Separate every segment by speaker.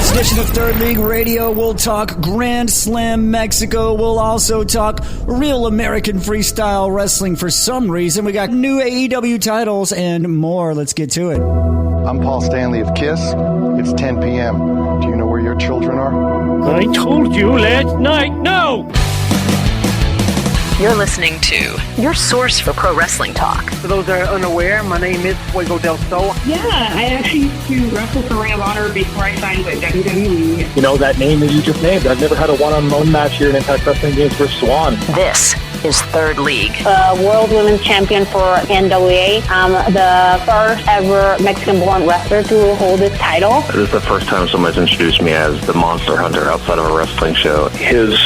Speaker 1: this edition of Third League Radio, we'll talk Grand Slam Mexico. We'll also talk real American freestyle wrestling for some reason. We got new AEW titles and more. Let's get to it.
Speaker 2: I'm Paul Stanley of KISS. It's 10 p.m. Do you know where your children are?
Speaker 3: I told you last night, no!
Speaker 4: You're listening to your source for pro wrestling talk.
Speaker 5: For those that are unaware, my name is Fuego del Sol.
Speaker 6: Yeah, I actually used to wrestle for Ring of Honor before I signed with WWE.
Speaker 7: You know, that name that you just named, I've never had a one-on-one match here in Impact Wrestling Games for Swan.
Speaker 4: This is Third League.
Speaker 8: World Women's Champion for NWA. I'm the first ever Mexican-born wrestler to hold this title.
Speaker 9: This is the first time someone's introduced me as the Monster Hunter outside of a wrestling show.
Speaker 10: His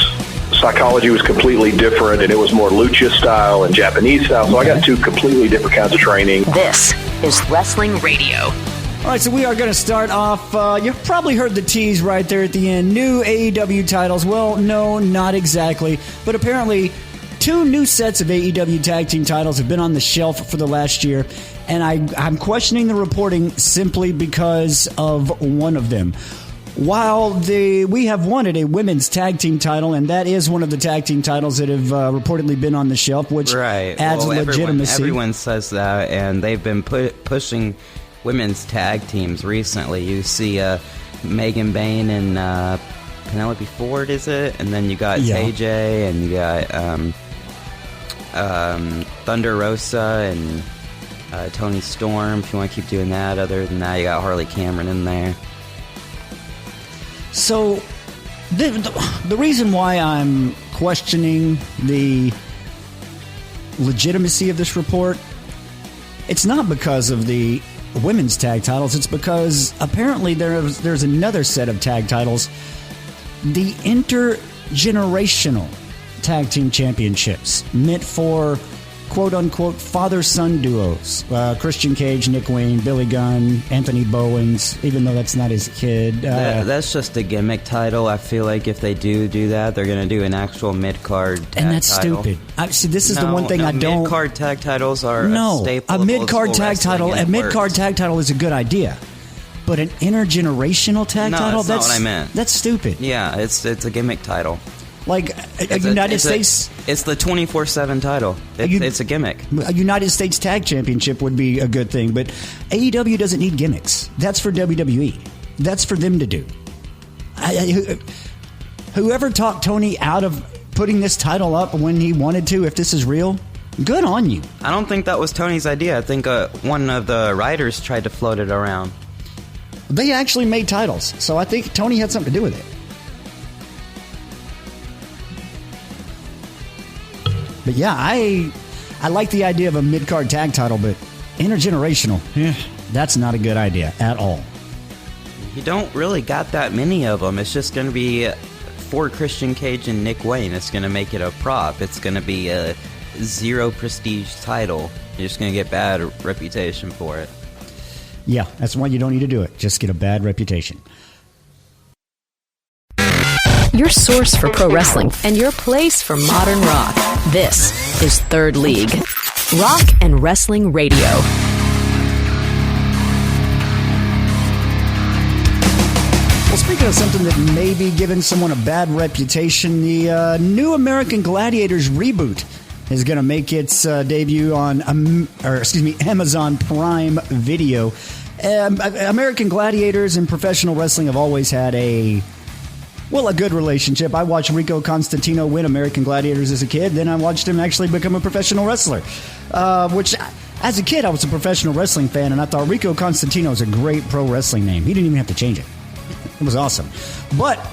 Speaker 10: psychology was completely different, and it was more lucha style and Japanese style, so I got two completely different kinds of training.
Speaker 4: This is Wrestling Radio.
Speaker 1: All right, so we are going to start off, you've probably heard the tease right there at the end, new AEW titles. Well, no, not exactly, but apparently two new sets of AEW tag team titles have been on the shelf for the last year, and I'm questioning the reporting simply because of one of them. While we have wanted a women's tag team title, and that is one of the tag team titles that have reportedly been on the shelf, which adds legitimacy.
Speaker 11: Everyone says that, and they've been pushing women's tag teams recently. You see Megan Bain and Penelope Ford, is it? And then you got AJ, and you got Thunder Rosa and Toni Storm, if you want to keep doing that. Other than that, you got Harley Cameron in there.
Speaker 1: So, the reason why I'm questioning the legitimacy of this report, it's not because of the women's tag titles. It's because apparently there's another set of tag titles, the intergenerational tag team championships, meant for quote-unquote father-son duos. Christian Cage, Nick Wayne, Billy Gunn, Anthony Bowens, even though that's not his kid.
Speaker 11: That's just a gimmick title. I feel like if they do that, they're going to do an actual mid-card tag
Speaker 1: and that's
Speaker 11: title.
Speaker 1: Stupid. See, this is the one thing I don't...
Speaker 11: Mid-card tag titles are a staple
Speaker 1: a mid-card tag title. A mid-card tag title is a good idea. But an intergenerational tag title?
Speaker 11: That's not what I meant.
Speaker 1: That's stupid.
Speaker 11: Yeah, it's a gimmick title.
Speaker 1: Like a United States...
Speaker 11: It's the 24/7 title. It's a gimmick.
Speaker 1: A United States Tag Championship would be a good thing, but AEW doesn't need gimmicks. That's for WWE. That's for them to do. Whoever talked Tony out of putting this title up when he wanted to, if this is real, good on you.
Speaker 11: I don't think that was Tony's idea. I think one of the writers tried to float it around.
Speaker 1: They actually made titles, so I think Tony had something to do with it. But yeah, I like the idea of a mid-card tag title, but intergenerational, that's not a good idea at all.
Speaker 11: You don't really got that many of them. It's just going to be for Christian Cage and Nick Wayne. It's going to make it a prop. It's going to be a zero prestige title. You're just going to get bad reputation for it.
Speaker 1: Yeah, that's why you don't need to do it. Just get a bad reputation.
Speaker 4: Your source for pro wrestling and your place for modern rock. This is Third League. Rock and Wrestling Radio.
Speaker 1: Well, speaking of something that may be giving someone a bad reputation, the new American Gladiators reboot is going to make its debut on Amazon Prime Video. American Gladiators and professional wrestling have always had a good relationship. I watched Rico Constantino win American Gladiators as a kid. Then I watched him actually become a professional wrestler. Which, as a kid, I was a professional wrestling fan, and I thought Rico Constantino is a great pro wrestling name. He didn't even have to change it. It was awesome. But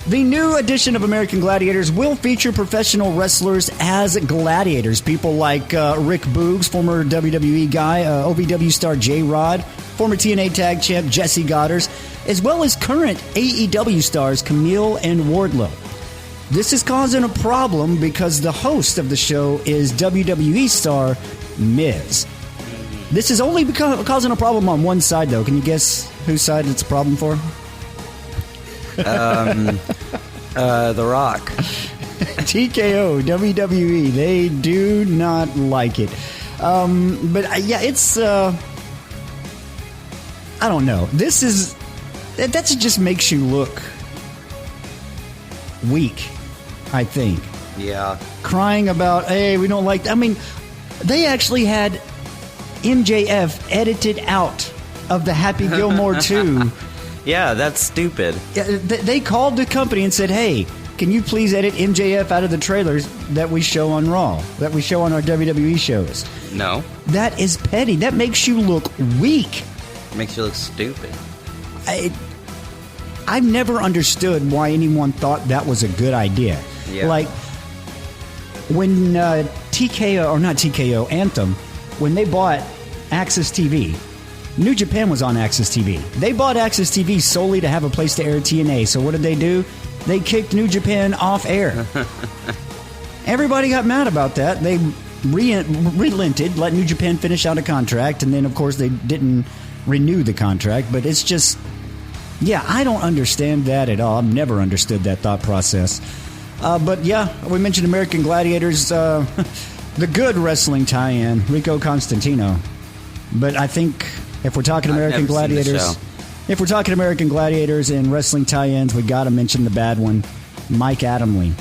Speaker 1: the new edition of American Gladiators will feature professional wrestlers as gladiators. People like Rick Boogs, former WWE guy, OVW star J-Rod, former TNA Tag Champ Jesse Goddard, as well as current AEW stars Camille and Wardlow. This is causing a problem because the host of the show is WWE star Miz. This is only causing a problem on one side, though. Can you guess whose side it's a problem for?
Speaker 11: The Rock.
Speaker 1: TKO, WWE. They do not like it. But yeah, it's... I don't know. This is That just makes you look weak, I think.
Speaker 11: Yeah.
Speaker 1: Crying about, hey, we don't like... I mean, they actually had MJF edited out of the Happy Gilmore 2.
Speaker 11: Yeah, that's stupid.
Speaker 1: Yeah, they called the company and said, hey, can you please edit MJF out of the trailers that we show on Raw, that we show on our WWE shows?
Speaker 11: No.
Speaker 1: That is petty. That makes you look weak.
Speaker 11: It makes you look stupid.
Speaker 1: I've never understood why anyone thought that was a good idea.
Speaker 11: Yeah.
Speaker 1: Like, when Anthem, when they bought Access TV, New Japan was on Access TV. They bought Access TV solely to have a place to air TNA. So what did they do? They kicked New Japan off air. Everybody got mad about that. They relented, let New Japan finish out a contract, and then, of course, they didn't renew the contract. But it's just, yeah, I don't understand that at all. I've never understood that thought process. But, yeah, we mentioned American Gladiators, the good wrestling tie-in, Rico Constantino. But I think if we're talking American Gladiators... If we're talking American Gladiators and wrestling tie-ins, we got to mention the bad one, Mike Adamle.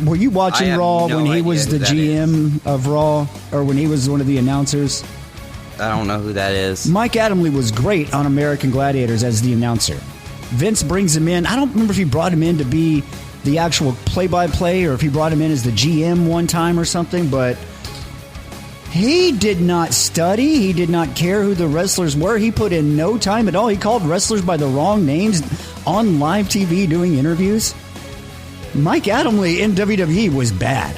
Speaker 1: Were you watching Raw when he was the GM of Raw, or when he was one of the announcers?
Speaker 11: I don't know who that is.
Speaker 1: Mike Adamle was great on American Gladiators as the announcer. Vince brings him in. I don't remember if he brought him in to be the actual play-by-play or if he brought him in as the GM one time or something, but... he did not study. He did not care who the wrestlers were. He put in no time at all. He called wrestlers by the wrong names on live TV doing interviews. Mike Adamle in WWE was bad.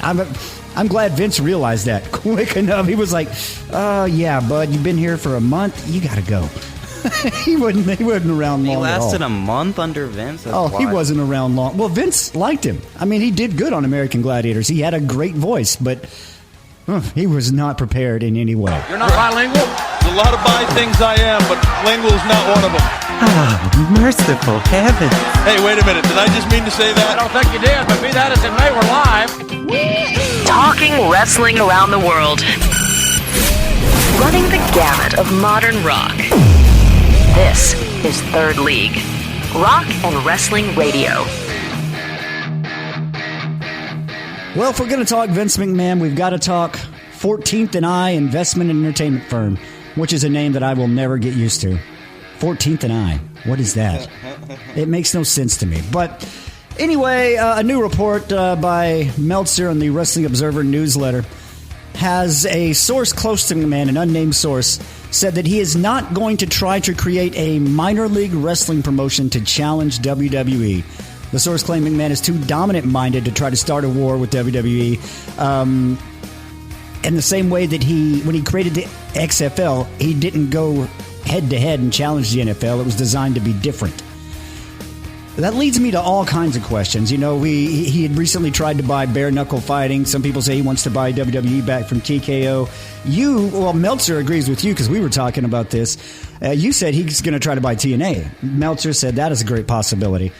Speaker 1: I'm glad Vince realized that quick enough. He was like, yeah, bud, you've been here for a month. You got to go. He wasn't around long at all.
Speaker 11: He lasted a month under Vince?
Speaker 1: He wasn't around long. Well, Vince liked him. I mean, he did good on American Gladiators. He had a great voice, but... he was not prepared in any way.
Speaker 12: You're not bilingual? There's a lot of bi things I am, but lingual is not one of them.
Speaker 13: Ah, merciful heaven.
Speaker 12: Hey, wait a minute. Did I just mean to say that?
Speaker 5: I don't think you did, but be that as it may, we're live.
Speaker 4: Talking wrestling around the world. Running the gamut of modern rock. This is Third League. Rock and Wrestling Radio.
Speaker 1: Well, if we're going to talk Vince McMahon, we've got to talk 14th and I Investment and Entertainment Firm, which is a name that I will never get used to. 14th and I. What is that? It makes no sense to me. But anyway, a new report by Meltzer on the Wrestling Observer newsletter has a source close to McMahon, an unnamed source, said that he is not going to try to create a minor league wrestling promotion to challenge WWE. The source claimed McMahon is too dominant-minded to try to start a war with WWE. In the same way that when he created the XFL, he didn't go head-to-head and challenge the NFL. It was designed to be different. That leads me to all kinds of questions. You know, he had recently tried to buy bare-knuckle fighting. Some people say he wants to buy WWE back from TKO. Meltzer agrees with you because we were talking about this. You said he's going to try to buy TNA. Meltzer said that is a great possibility.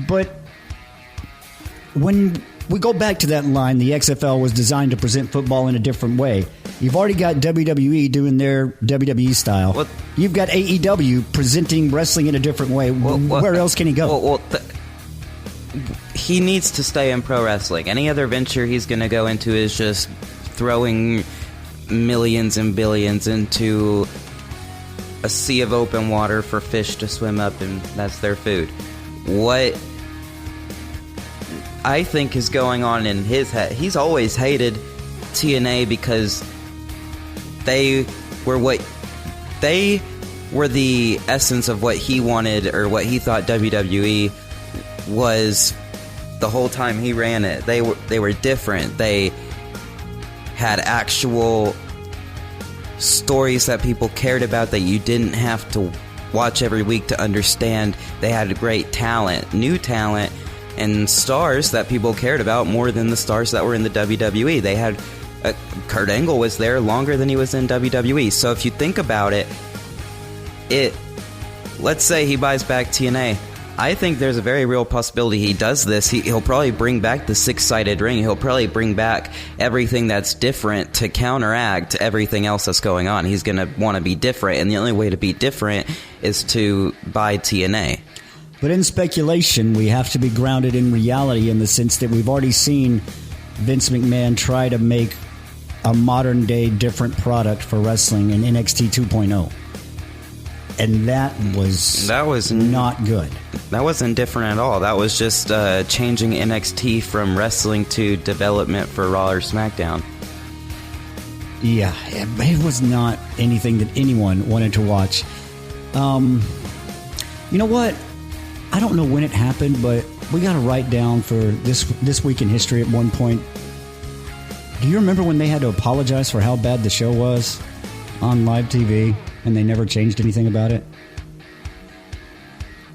Speaker 1: But when we go back to that line, the XFL was designed to present football in a different way. You've already got WWE doing their WWE style.
Speaker 11: What?
Speaker 1: You've got AEW presenting wrestling in a different way. Where else can he go?
Speaker 11: He needs to stay in pro wrestling. Any other venture he's going to go into is just throwing millions and billions into a sea of open water for fish to swim up, and that's their food. What I think is going on in his head, he's always hated TNA because they were the essence of what he wanted or what he thought WWE was the whole time he ran it. They were different. They had actual stories that people cared about that you didn't have to watch every week to understand. They had great talent, new talent, and stars that people cared about more than the stars that were in the WWE. They had Kurt Angle was there longer than he was in WWE. So if you think about it, let's say he buys back TNA. I think there's a very real possibility he does this. He'll probably bring back the six-sided ring. He'll probably bring back everything that's different to counteract everything else that's going on. He's going to want to be different, and the only way to be different is to buy TNA.
Speaker 1: But in speculation, we have to be grounded in reality in the sense that we've already seen Vince McMahon try to make a modern-day different product for wrestling in NXT 2.0. And that was not good.
Speaker 11: That wasn't different at all. That was just changing NXT from wrestling to development for Raw or SmackDown.
Speaker 1: Yeah, it was not anything that anyone wanted to watch. You know what? I don't know when it happened, but we got to write down for this week in history at one point. Do you remember when they had to apologize for how bad the show was on live TV, and they never changed anything about it?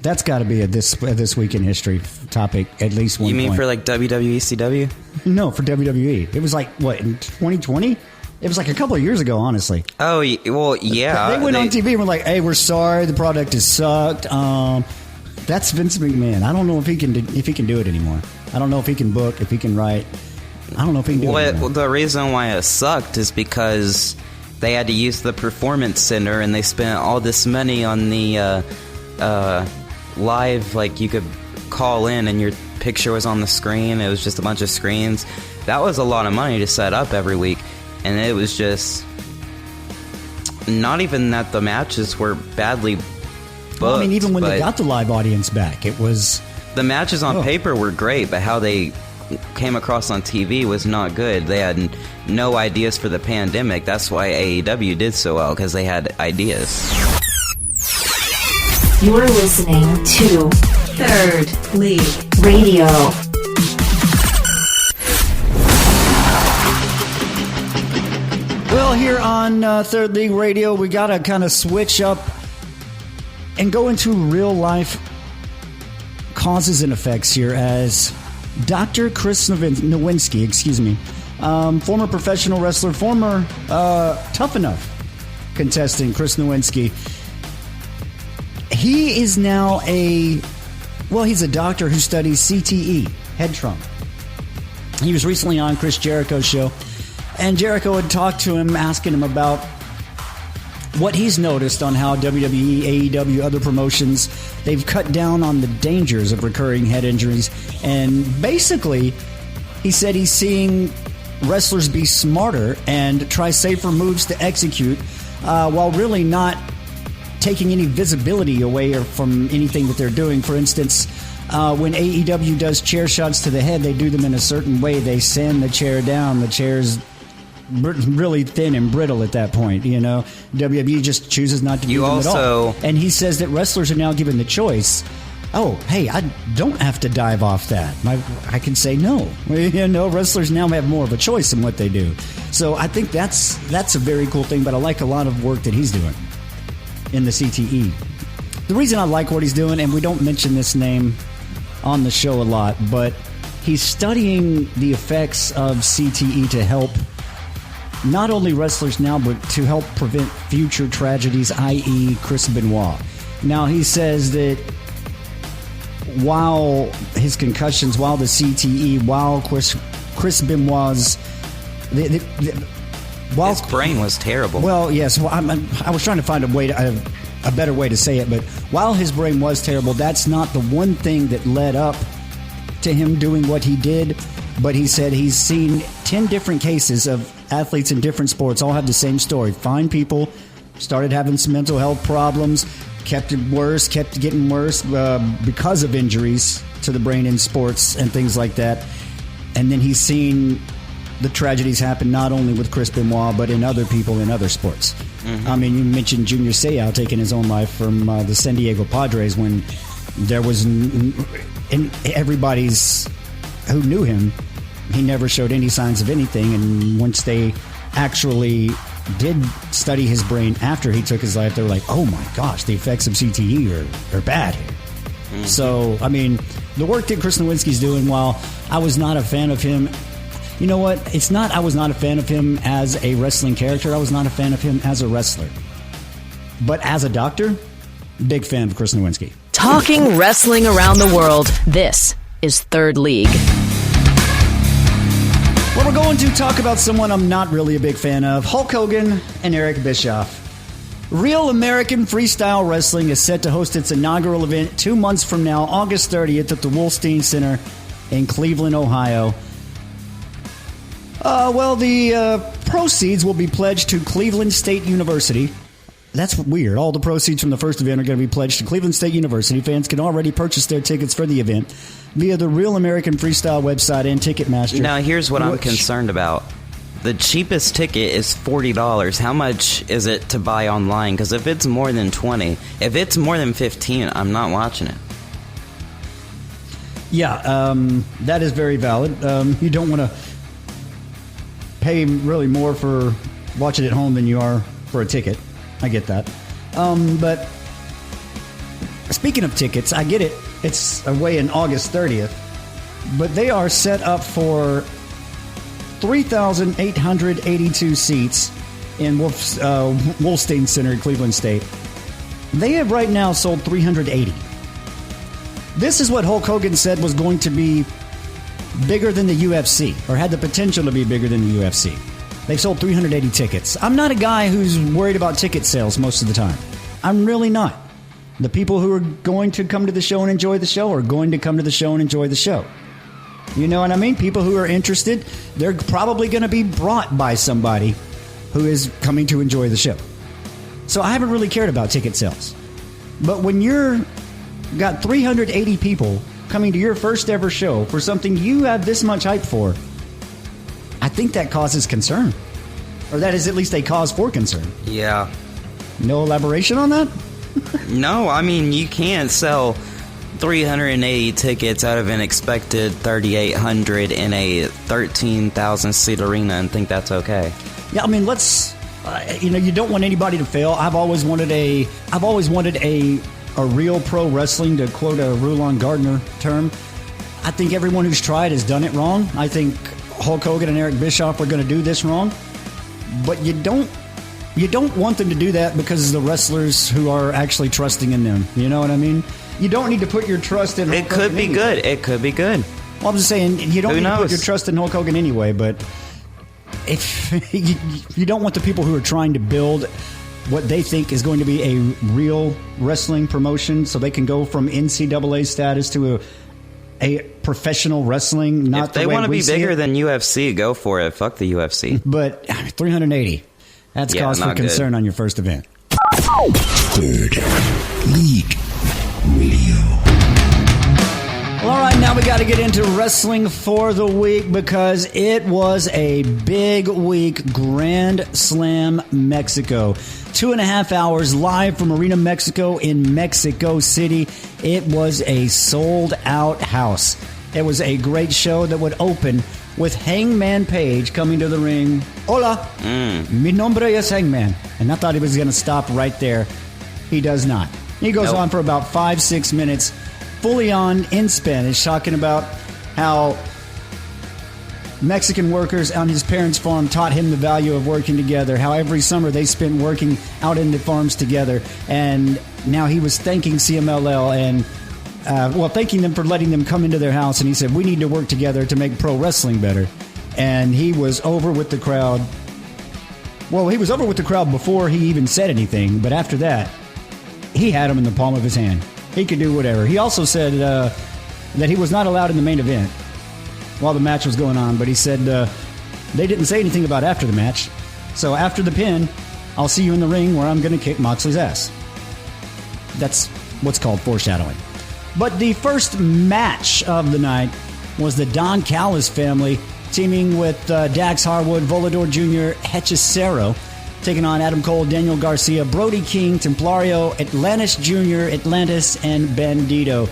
Speaker 1: That's got to be a this week in history topic at least one point.
Speaker 11: You mean for like WWE CW?
Speaker 1: No, for WWE. It was like, what, in 2020? It was like a couple of years ago, honestly.
Speaker 11: Oh, well, yeah.
Speaker 1: They went on TV and were like, hey, we're sorry, the product has sucked. That's Vince McMahon. I don't know if he can do it anymore. I don't know if he can book, if he can write. I don't know if he can do it anymore.
Speaker 11: The reason why it sucked is because they had to use the Performance Center, and they spent all this money on the live, like you could call in and your picture was on the screen. It was just a bunch of screens. That was a lot of money to set up every week, and it was just not even that the matches were badly booked.
Speaker 1: Well, I mean, even when they got the live audience back, it was...
Speaker 11: The matches on paper were great, but how they came across on TV was not good. They had no ideas for the pandemic. That's why AEW did so well, because they had ideas.
Speaker 14: You're listening to Third League Radio.
Speaker 1: Well, here on Third League Radio, we got to kind of switch up and go into real life causes and effects here as Dr. Chris Nowinski, former professional wrestler, former Tough Enough contestant Chris Nowinski. He is now he's a doctor who studies CTE, head trauma. He was recently on Chris Jericho's show, and Jericho had talked to him, asking him about what he's noticed on how WWE, AEW, other promotions, they've cut down on the dangers of recurring head injuries. And basically, he said he's seeing wrestlers be smarter and try safer moves to execute while really not taking any visibility away from anything that they're doing. For instance, when AEW does chair shots to the head, they do them in a certain way. They sand the chair down. The chair's really thin and brittle at that point, you know. WWE just chooses not to do them at all. And he says that wrestlers are now given the choice. Oh, hey, I don't have to dive off that. I can say no. You know, wrestlers now have more of a choice in what they do. So I think that's a very cool thing, but I like a lot of work that he's doing in the CTE. The reason I like what he's doing, and we don't mention this name on the show a lot, but he's studying the effects of CTE to help not only wrestlers now, but to help prevent future tragedies, i.e. Chris Benoit. Now, he says that while his concussions, while the CTE, while Chris Benoit's... while
Speaker 11: his brain was terrible.
Speaker 1: Well, yes. Well, I was trying to find a better way to say it, but while his brain was terrible, that's not the one thing that led up to him doing what he did. But he said he's seen 10 different cases of athletes in different sports all have the same story. Fine people, started having some mental health problems, kept getting worse because of injuries to the brain in sports and things like that. And then he's seen the tragedies happen not only with Chris Benoit, but in other people in other sports. Mm-hmm. I mean, you mentioned Junior Seau taking his own life from the San Diego Padres when there was... in everybody's... who knew him, he never showed any signs of anything, and once they actually did study his brain after he took his life, they were like, oh my gosh, the effects of CTE are bad here. Mm-hmm. So, I mean, the work that Chris Nowinski's doing, while I was not a fan of him, you know what? It's not I was not a fan of him as a wrestling character, I was not a fan of him as a wrestler. But as a doctor, big fan of Chris Nowinski.
Speaker 4: Talking wrestling around the world, this is Third League.
Speaker 1: Well, we're going to talk about someone I'm not really a big fan of, Hulk Hogan and Eric Bischoff. Real American Freestyle Wrestling is set to host its inaugural event 2 months from now, August 30th, at the Wolstein Center in Cleveland, Ohio. The proceeds will be pledged to Cleveland State University. That's weird. All the proceeds from the first event are going to be pledged to Cleveland State University. Fans can already purchase their tickets for the event via the Real American Freestyle website and Ticketmaster.
Speaker 11: Now, here's what I'm concerned about. The cheapest ticket is $40. How much is it to buy online? Because if it's more than $20, if it's more than $15, I'm not watching it.
Speaker 1: Yeah, that is very valid. You don't want to pay really more for watching at home than you are for a ticket. I get that. But speaking of tickets, I get it. It's away in August 30th. But they are set up for 3,882 seats in Wolstein Center in Cleveland State. They have right now sold 380. This is what Hulk Hogan said was going to be bigger than the UFC, or had the potential to be bigger than the UFC. They've sold 380 tickets. I'm not a guy who's worried about ticket sales most of the time. I'm really not. The people who are going to come to the show and enjoy the show are going to come to the show and enjoy the show. You know what I mean? People who are interested, they're probably going to be brought by somebody who is coming to enjoy the show. So I haven't really cared about ticket sales. But when you're got 380 people coming to your first ever show for something you have this much hype for, I think that causes concern. Or that is at least a cause for concern.
Speaker 11: Yeah.
Speaker 1: No elaboration on that?
Speaker 11: No, I mean, you can't sell 380 tickets out of an expected 3,800 in a 13,000 seat arena and think that's okay.
Speaker 1: Yeah, I mean, let's, you don't want anybody to fail. I've always wanted a real pro wrestling, to quote a Rulon Gardner term. I think everyone who's tried has done it wrong. I think Hulk Hogan and Eric Bischoff are going to do this wrong. But you don't want them to do that because of the wrestlers who are actually trusting in them. You know what I mean? You don't need to put your trust in Hulk Hogan.
Speaker 11: It could be good. It could be good.
Speaker 1: Well, I'm just saying, you don't need to put your trust in Hulk Hogan anyway, but if you don't want the people who are trying to build what they think is going to be a real wrestling promotion so they can go from NCAA status to a professional wrestling, not
Speaker 11: if they want to be bigger than UFC, go for it. Fuck the UFC.
Speaker 1: But 380, that's cause for concern on your first event.
Speaker 15: Third League Radio.
Speaker 1: Well, all right, now we got to get into wrestling for the week because it was a big week. Grand Slam Mexico. 2.5 hours live from Arena Mexico in Mexico City. It was a sold-out house. It was a great show that would open with Hangman Page coming to the ring. Hola, mi nombre es Hangman. And I thought he was going to stop right there. He does not. He goes on for about 5-6 minutes, fully on in Spanish, talking about how Mexican workers on his parents' farm taught him the value of working together, how every summer they spent working out in the farms together, and now he was thanking CMLL and thanking them for letting them come into their house, and he said, we need to work together to make pro wrestling better. And he was over with the crowd. Well, he was over with the crowd before he even said anything, but after that, he had him in the palm of his hand. He could do whatever. He also said that he was not allowed in the main event while the match was going on, but he said they didn't say anything about after the match. So after the pin, I'll see you in the ring where I'm going to kick Moxley's ass. That's what's called foreshadowing. But the first match of the night was the Don Callis family teaming with Dax Harwood, Volador Jr., Hechicero, taking on Adam Cole, Daniel Garcia, Brody King, Templario, Atlantis Jr., Atlantis, and Bandito.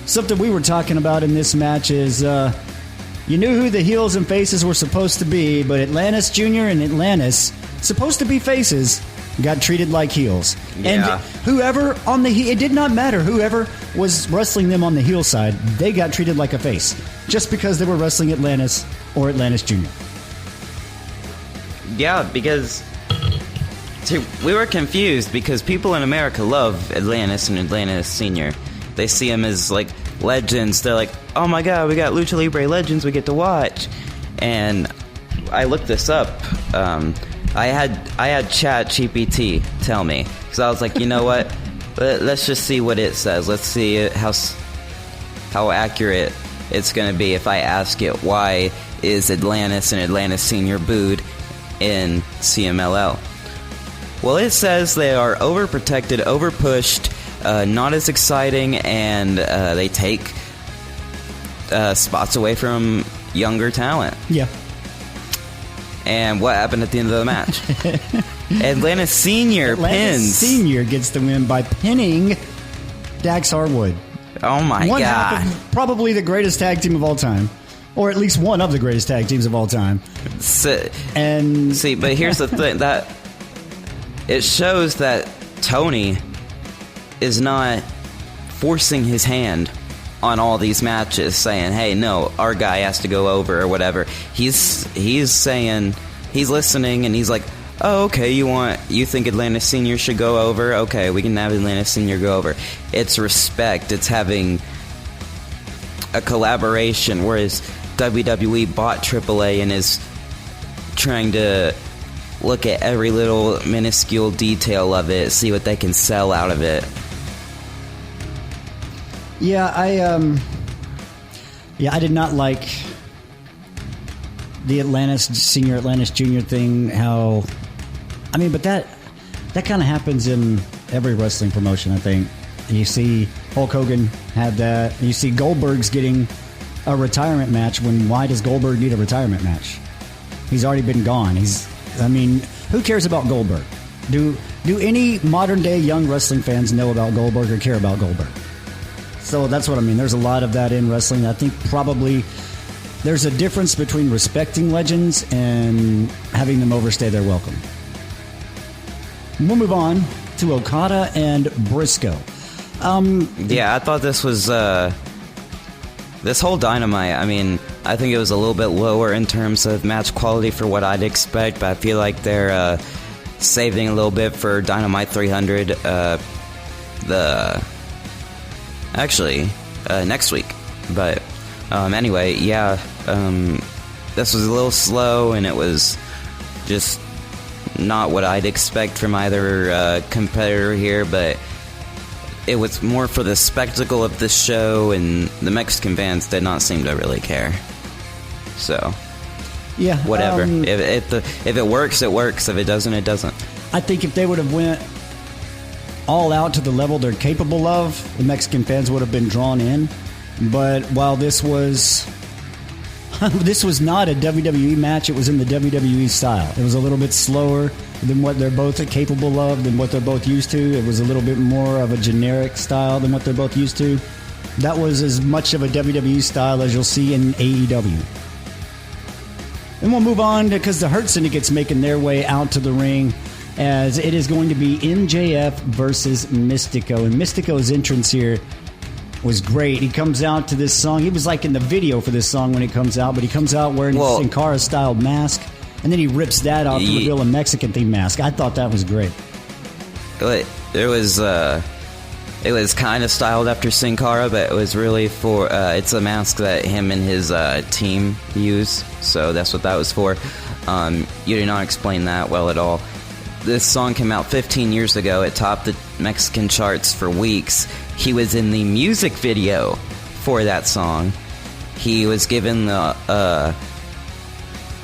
Speaker 1: Something we were talking about in this match is you knew who the heels and faces were supposed to be, but Atlantis Jr. and Atlantis, supposed to be faces, got treated like heels.
Speaker 11: Yeah.
Speaker 1: And whoever on the it did not matter. Whoever was wrestling them on the heel side, they got treated like a face just because they were wrestling Atlantis or Atlantis Jr.
Speaker 11: Yeah, because we were confused because people in America love Atlantis and Atlantis Sr. They see him as like legends. They're like, oh my god, we got Lucha Libre legends we get to watch. And I looked this up. I had Chat GPT tell me, because I was like, you know what? Let's just see what it says. Let's see how accurate it's going to be if I ask it, why is Atlantis and Atlantis Senior booed in CMLL? Well, it says they are overprotected, overpushed, not as exciting, and they take spots away from younger talent.
Speaker 1: Yeah.
Speaker 11: And what happened at the end of the match? Atlantis Senior pins.
Speaker 1: Senior gets the win by pinning Dax Harwood.
Speaker 11: Oh my
Speaker 1: One
Speaker 11: God.
Speaker 1: half of probably the greatest tag team of all time. Or at least one of the greatest tag teams of all time.
Speaker 11: But here's the thing, that it shows that Tony is not forcing his hand on all these matches, saying, hey, no, our guy has to go over or whatever. He's saying, he's listening, and he's like, oh, okay, you think Atlantis Senior should go over? Okay, we can have Atlantis Senior go over. It's respect. It's having a collaboration, whereas WWE bought AAA and is trying to look at every little minuscule detail of it, see what they can sell out of it.
Speaker 1: Yeah, I did not like the Atlantis Senior, Atlantis Junior thing. But that kind of happens in every wrestling promotion, I think. And you see Hulk Hogan had that. And you see Goldberg's getting a retirement match. Why does Goldberg need a retirement match? He's already been gone. Who cares about Goldberg? Do any modern day young wrestling fans know about Goldberg or care about Goldberg? So that's what I mean. There's a lot of that in wrestling. I think probably there's a difference between respecting legends and having them overstay their welcome. We'll move on to Okada and Briscoe.
Speaker 11: I thought this was this whole Dynamite. I think it was a little bit lower in terms of match quality for what I'd expect, but I feel like they're saving a little bit for Dynamite 300. Next week. But anyway, this was a little slow, and it was just not what I'd expect from either competitor here, but it was more for the spectacle of the show, and the Mexican fans did not seem to really care. So,
Speaker 1: yeah,
Speaker 11: whatever. If it works, it works. If it doesn't, it doesn't.
Speaker 1: I think if they would have went all out to the level they're capable of, the Mexican fans would have been drawn in. But while this was not a WWE match, it was in the WWE style. It was a little bit slower than what they're both capable of, than what they're both used to. It was a little bit more of a generic style than what they're both used to. That was as much of a WWE style as you'll see in AEW. And we'll move on because the Hurt Syndicate's making their way out to the ring, as it is going to be MJF versus Mystico. And Mystico's entrance here was great. He comes out to this song. He was like in the video for this song when it comes out, but he comes out wearing a Sin Cara-style mask, and then he rips that off to reveal a Mexican-themed mask. I thought that was great.
Speaker 11: It was kind of styled after Sin Cara, but it was really for... it's a mask that him and his team use, so that's what that was for. You did not explain that well at all. This song came out 15 years ago. It topped the Mexican charts for weeks. He was in the music video for that song. He was given the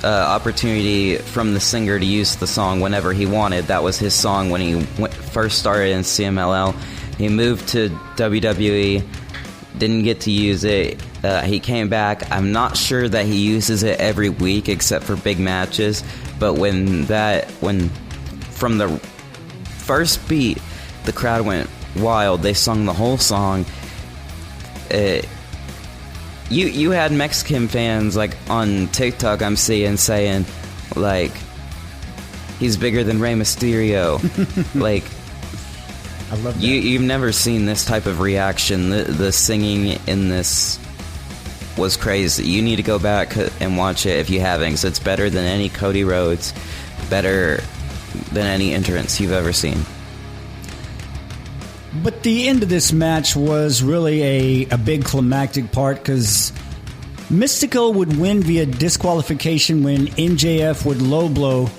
Speaker 11: opportunity from the singer to use the song whenever he wanted. That was his song when he first started in CMLL. He moved to WWE, didn't get to use it. He came back. I'm not sure that he uses it every week except for big matches, but when from the first beat, the crowd went wild. They sung the whole song. You had Mexican fans like on TikTok, I'm seeing, saying like he's bigger than Rey Mysterio. Like,
Speaker 1: I love that.
Speaker 11: You've never seen this type of reaction. The singing in this was crazy. You need to go back and watch it if you haven't, because it's better than any Cody Rhodes, better than any entrance you've ever seen.
Speaker 1: But the end of this match was really a big climactic part, because Mystico would win via disqualification when MJF would low blow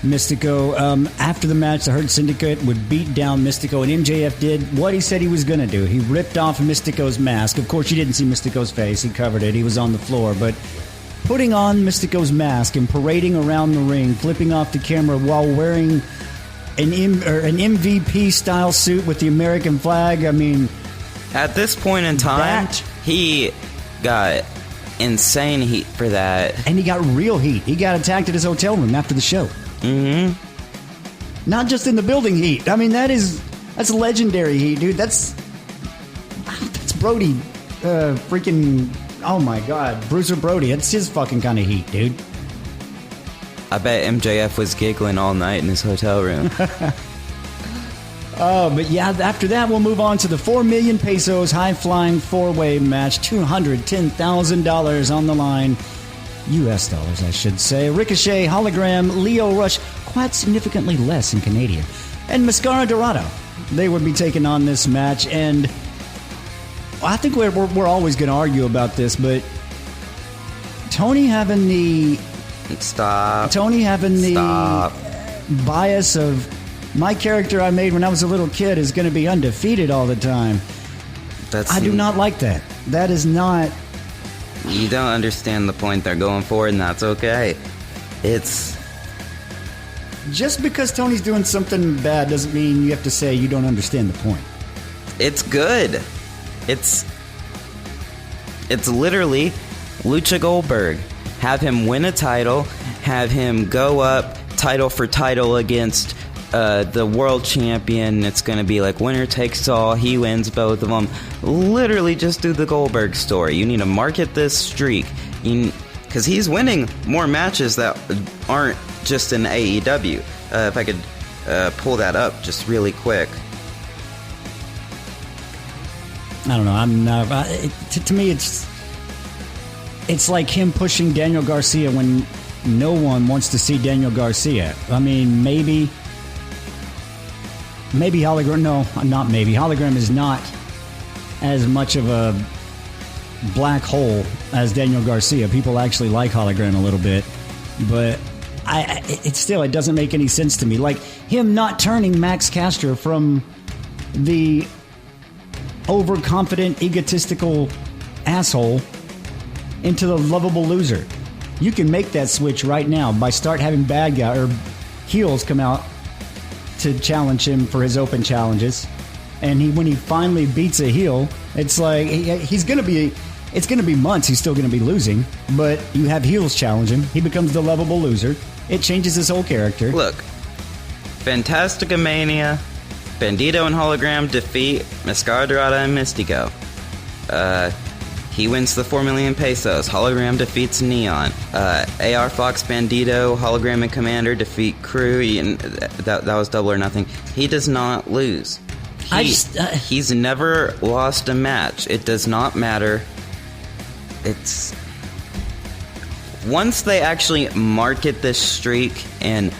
Speaker 1: Mystico. After the match, the Hurt Syndicate would beat down Mystico, and MJF did what he said he was going to do. He ripped off Mystico's mask. Of course, you didn't see Mystico's face. He covered it. He was on the floor. But putting on Mystico's mask and parading around the ring, flipping off the camera while wearing an MVP-style suit with the American flag, I mean...
Speaker 11: At this point in time, he got insane heat for that.
Speaker 1: And he got real heat. He got attacked at his hotel room after the show. Not just in the building heat. I mean, that's legendary heat, dude. That's Brody, freaking, oh my God, Bruiser Brody. That's his fucking kind of heat, dude.
Speaker 11: I bet MJF was giggling all night in his hotel room.
Speaker 1: But yeah, after that, we'll move on to the 4 million pesos high-flying four-way match. $210,000 on the line. U.S. dollars, I should say. Ricochet, Hologram, Lio Rush, quite significantly less in Canadian, and Mascara Dorado. They would be taking on this match, and I think we're always going to argue about this, but Tony having the bias of my character I made when I was a little kid is going to be undefeated all the time. I do not like that. That is not...
Speaker 11: You don't understand the point they're going for, and that's okay. It's...
Speaker 1: Just because Tony's doing something bad doesn't mean you have to say you don't understand the point.
Speaker 11: It's good. It's literally Lucha Goldberg. Have him win a title, have him go up title for title against the world champion. It's going to be like winner takes all. He wins both of them. Literally just do the Goldberg story. You need to market this streak. Because he's winning more matches that aren't just in AEW. If I could pull that up just really quick.
Speaker 1: I don't know. I'm not. To me, it's like him pushing Daniel Garcia when no one wants to see Daniel Garcia. I mean, maybe Hologram. No, not maybe. Hologram is not as much of a black hole as Daniel Garcia. People actually like Hologram a little bit, but it doesn't make any sense to me. Like him not turning Max Castro from the overconfident, egotistical asshole into the lovable loser. You can make that switch right now by start having bad guy or heels come out to challenge him for his open challenges, and when he finally beats a heel, it's like it's going to be months he's still going to be losing, but you have heels challenge him, he becomes the lovable loser. It changes his whole character.
Speaker 11: Look, Fantastica Mania, Bandito and Hologram defeat Mascara Dorada and Mystico. He wins the 4 million pesos. Hologram defeats Neon. AR Fox, Bandito, Hologram, and Commander defeat Crew. And that was Double or Nothing. He does not lose. He's never lost a match. It does not matter. It's... Once they actually market this streak and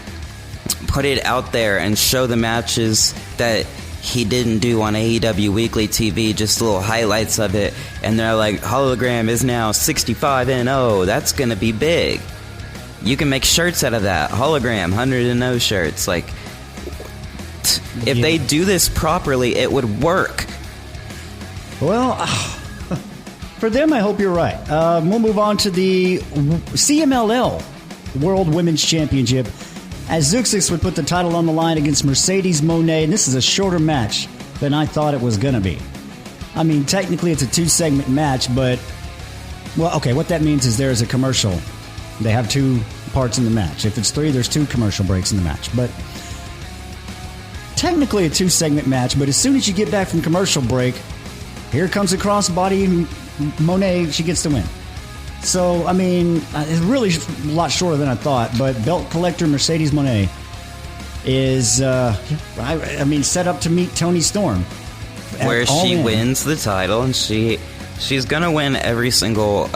Speaker 11: put it out there and show the matches that he didn't do on AEW Weekly TV, just little highlights of it, and they're like, Hologram is now 65-0, that's gonna be big. You can make shirts out of that. Hologram 100-0 shirts. Like, if they do this properly, it would work.
Speaker 1: Well, for them, I hope you're right. We'll move on to the CMLL World Women's Championship, as Zeuxis would put the title on the line against Mercedes Moné, and this is a shorter match than I thought it was going to be. I mean, technically it's a 2-segment match, but, well, okay, what that means is there is a commercial. They have 2 parts in the match. If it's 3, there's 2 commercial breaks in the match. But technically a 2-segment match, but as soon as you get back from commercial break, here comes a crossbody, and Moné, she gets the win. So, I mean, it's really a lot shorter than I thought, but belt collector Mercedes Moné is, set up to meet Toni Storm.
Speaker 11: Where she wins the title, and she's going to win every single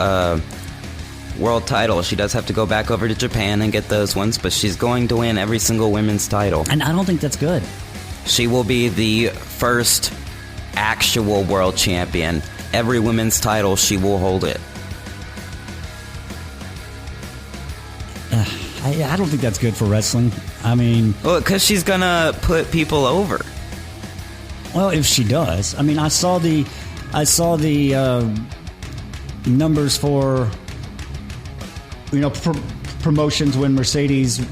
Speaker 11: world title. She does have to go back over to Japan and get those ones, but she's going to win every single women's title.
Speaker 1: And I don't think that's good.
Speaker 11: She will be the first actual world champion. Every women's title, she will hold it.
Speaker 1: I don't think that's good for wrestling. I mean...
Speaker 11: Well, because she's going to put people over.
Speaker 1: Well, if she does. I mean, I saw the numbers for, promotions when Mercedes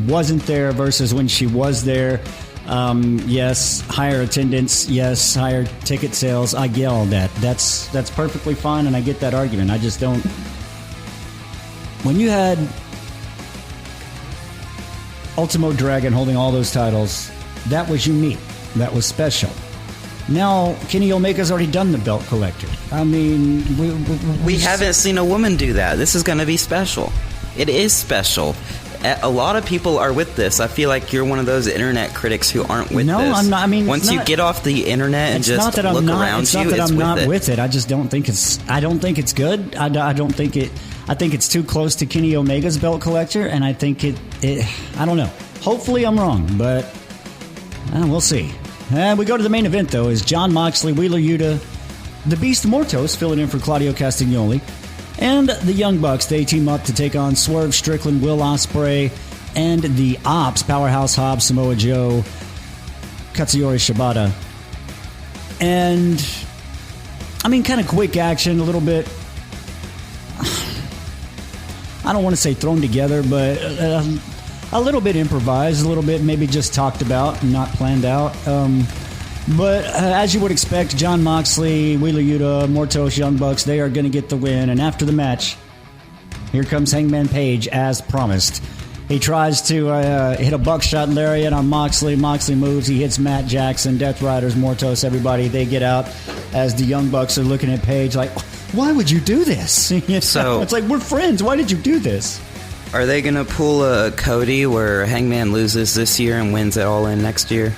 Speaker 1: wasn't there versus when she was there. Yes, higher attendance. Yes, higher ticket sales. I get all that. That's perfectly fine, and I get that argument. I just don't... When you had Ultimo Dragon holding all those titles, that was unique. That was special. Now, Kenny Omega's already done the belt collector. I mean,
Speaker 11: we haven't seen a woman do that. This is going to be special. It is special. A lot of people are with this. I feel like you're one of those internet critics who aren't with this.
Speaker 1: No, I'm not. I mean,
Speaker 11: once you get off the internet and just look around you,
Speaker 1: it's not that I'm not with it. I just don't think it's. I don't think it's good. I don't think it. I think it's too close to Kenny Omega's belt collector, and I think it. I don't know. Hopefully, I'm wrong, but we'll see. We go to the main event, though, is Jon Moxley, Wheeler Yuta, the Beast Mortos filling in for Claudio Castagnoli, and the Young Bucks. They team up to take on Swerve Strickland, Will Ospreay, and the Ops, Powerhouse Hobbs, Samoa Joe, Katsuyori Shibata. And, I mean, kind of quick action, a little bit, I don't want to say thrown together, but a little bit improvised, a little bit maybe just talked about, not planned out. But as you would expect, Jon Moxley, Wheeler Yuta, Mortos, Young Bucks, they are going to get the win. And after the match, here comes Hangman Page as promised. He tries to hit a buckshot lariat on Moxley. Moxley moves. He hits Matt Jackson, Death Riders, Mortos, everybody. They get out as the Young Bucks are looking at Page like, why would you do this? So it's like, we're friends. Why did you do this?
Speaker 11: Are they going to pull a Cody where Hangman loses this year and wins it all in next year?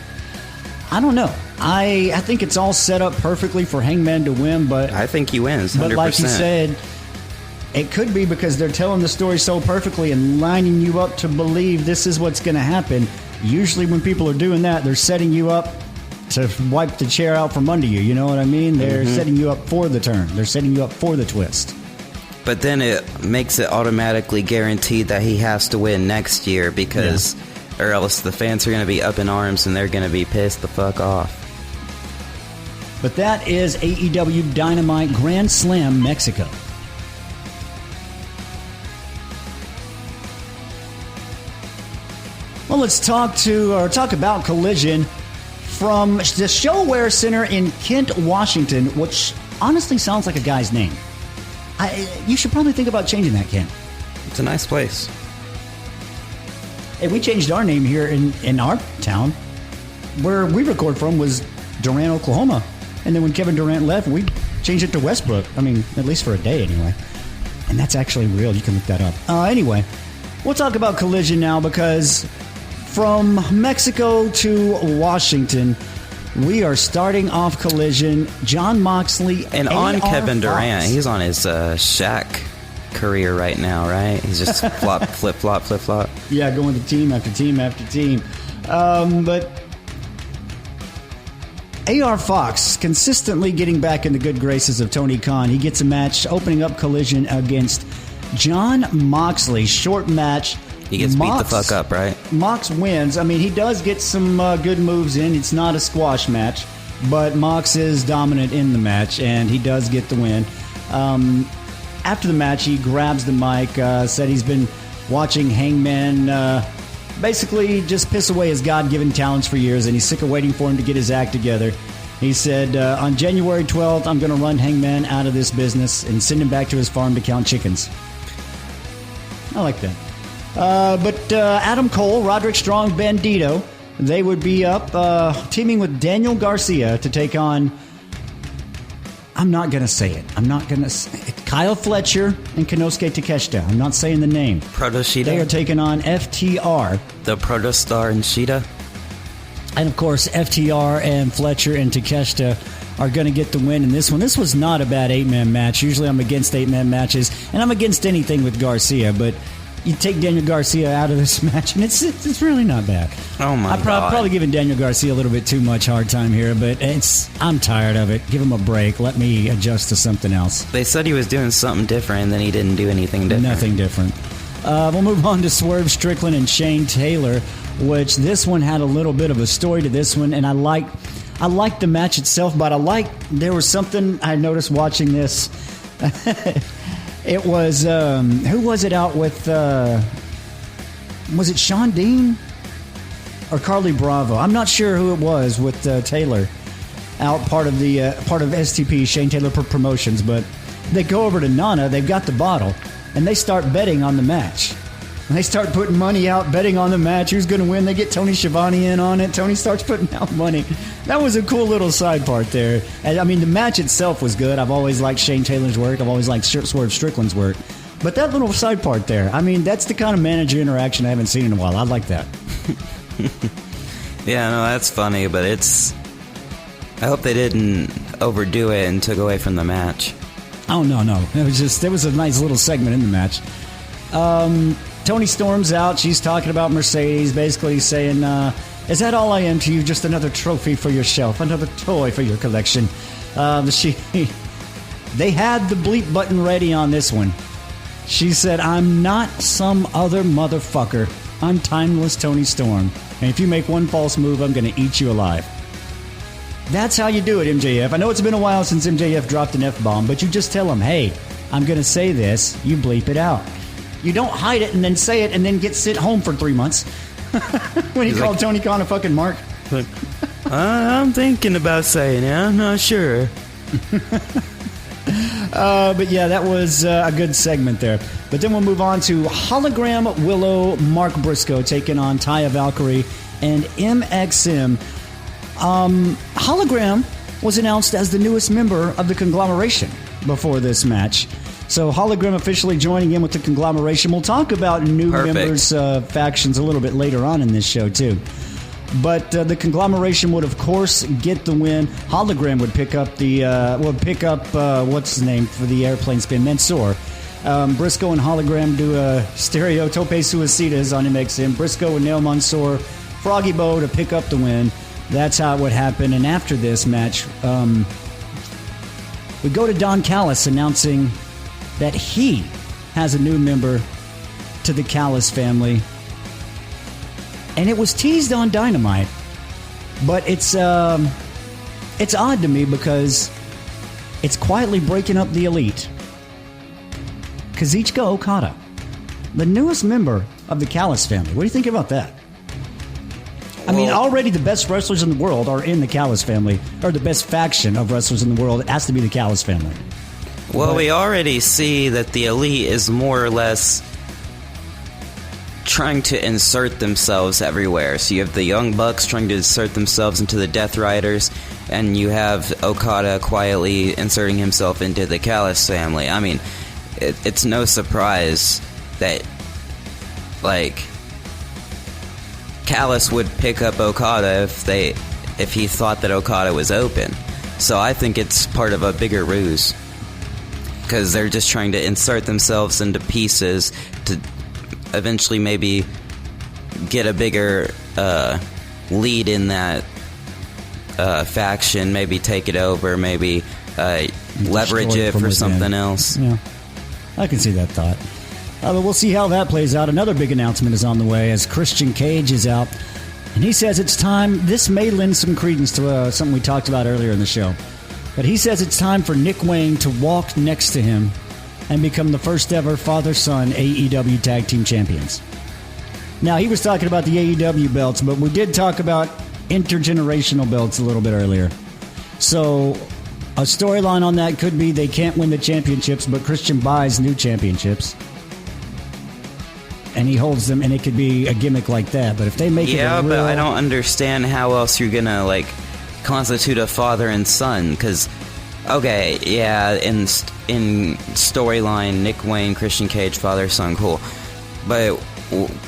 Speaker 1: I don't know. I think it's all set up perfectly for Hangman to win, but...
Speaker 11: I think he wins, 100%.
Speaker 1: But like you said, it could be because they're telling the story so perfectly and lining you up to believe this is what's going to happen. Usually when people are doing that, they're setting you up to wipe the chair out from under you. You know what I mean? They're setting you up for the turn. They're setting you up for the twist.
Speaker 11: But then it makes it automatically guaranteed that he has to win next year because... Yeah. Or else the fans are going to be up in arms and they're going to be pissed the fuck off.
Speaker 1: But that is AEW Dynamite Grand Slam Mexico. Well, let's talk about Collision from the ShoWare Center in Kent, Washington, which honestly sounds like a guy's name. You should probably think about changing that, Kent.
Speaker 11: It's a nice place.
Speaker 1: Hey, we changed our name here in our town. Where we record from was Durant, Oklahoma. And then when Kevin Durant left, we changed it to Westbrook. I mean, at least for a day anyway. And that's actually real. You can look that up. Anyway, we'll talk about Collision now because from Mexico to Washington, we are starting off Collision. Jon Moxley
Speaker 11: and on Kevin Durant. He's on his Shaq career right now, right? He's just flip flop.
Speaker 1: Yeah, going to team after team after team. But AR Fox consistently getting back in the good graces of Tony Khan. He gets a match opening up Collision against Jon Moxley. Short match.
Speaker 11: He gets beat the fuck up, right? Mox
Speaker 1: wins. I mean, he does get some good moves in. It's not a squash match, but Mox is dominant in the match, and he does get the win. After the match, he grabs the mic, said he's been watching Hangman basically just piss away his God-given talents for years, and he's sick of waiting for him to get his act together. He said, on January 12th, I'm going to run Hangman out of this business and send him back to his farm to count chickens. I like that. But Adam Cole, Roderick Strong, Bandito, they would be up teaming with Daniel Garcia to take on... I'm not going to say it. Kyle Fletcher and Konosuke Takeshita. I'm not saying the name.
Speaker 11: Protoshita.
Speaker 1: They are taking on FTR.
Speaker 11: The Protostar and Shida.
Speaker 1: And, of course, FTR and Fletcher and Takeshita are going to get the win in this one. This was not a bad 8-man match. Usually I'm against 8-man matches, and I'm against anything with Garcia, but you take Daniel Garcia out of this match, and it's really not bad.
Speaker 11: Oh, my God.
Speaker 1: I'm probably giving Daniel Garcia a little bit too much hard time here, but I'm tired of it. Give him a break. Let me adjust to something else.
Speaker 11: They said he was doing something different, and then he didn't do anything different.
Speaker 1: Nothing different. We'll move on to Swerve Strickland and Shane Taylor, which this one had a little bit of a story to this one, and I liked the match itself, but there was something I noticed watching this. It was, who was it out with, was it Sean Dean or Carly Bravo? I'm not sure who it was with Taylor out part of STP, Shane Taylor Promotions, but they go over to Nana, they've got the bottle, and they start betting on the match. And they start putting money out, betting on the match. Who's going to win? They get Tony Schiavone in on it. Tony starts putting out money. That was a cool little side part there. And, I mean, the match itself was good. I've always liked Shane Taylor's work. I've always liked Swerve Strickland's work. But that little side part there, I mean, that's the kind of manager interaction I haven't seen in a while. I like that.
Speaker 11: Yeah, no, that's funny, but I hope they didn't overdo it and took away from the match.
Speaker 1: Oh, no. There was a nice little segment in the match. Tony Storm's out. She's talking about Mercedes, basically saying, is that all I am to you? Just another trophy for your shelf, another toy for your collection. They had the bleep button ready on this one. She said, I'm not some other motherfucker. I'm timeless Tony Storm. And if you make one false move, I'm going to eat you alive. That's how you do it, MJF. I know it's been a while since MJF dropped an F-bomb, but you just tell him, hey, I'm going to say this. You bleep it out. You don't hide it and then say it and then get sent home for 3 months. When he called Tony Khan a fucking mark.
Speaker 11: Like, I'm thinking about saying it. I'm not sure.
Speaker 1: But yeah, that was a good segment there. But then we'll move on to Hologram Willow Mark Briscoe taking on Taya Valkyrie and MXM. Hologram was announced as the newest member of the conglomeration before this match. So Hologram officially joining in with the conglomeration. We'll talk about new members' factions a little bit later on in this show too. But the conglomeration would, of course, get the win. Hologram would pick up what's his name for the airplane spin, Mansoor. Briscoe and Hologram do a stereo tope suicidas on MXM. Briscoe would nail Mansoor, Froggy Bow to pick up the win. That's how it would happen. And after this match, we go to Don Callis announcing that he has a new member to the Callis family. And it was teased on Dynamite. But it's odd to me because it's quietly breaking up the Elite. Kazuchika Okada, the newest member of the Callis family. What do you think about that? I mean, already the best wrestlers in the world are in the Callis family, or the best faction of wrestlers in the world. It has to be the Callis family.
Speaker 11: Well, we already see that the Elite is more or less trying to insert themselves everywhere. So you have the Young Bucks trying to insert themselves into the Death Riders, and you have Okada quietly inserting himself into the Callis family. I mean, it's no surprise that, like, Callis would pick up Okada if he thought that Okada was open. So I think it's part of a bigger ruse, because they're just trying to insert themselves into pieces to eventually maybe get a bigger lead in that faction, maybe take it over, maybe leverage it for something else.
Speaker 1: Yeah, I can see that thought. But we'll see how that plays out. Another big announcement is on the way as Christian Cage is out. And he says it's time. This may lend some credence to something we talked about earlier in the show. But he says it's time for Nick Wayne to walk next to him and become the first ever father-son AEW Tag Team Champions. Now, he was talking about the AEW belts, but we did talk about intergenerational belts a little bit earlier. So a storyline on that could be they can't win the championships, but Christian buys new championships. And he holds them, and it could be a gimmick like that. But if they make it a real...
Speaker 11: but I don't understand how else you're gonna constitute a father and son. Because, okay, yeah, in storyline, Nick Wayne, Christian Cage, father son, cool. But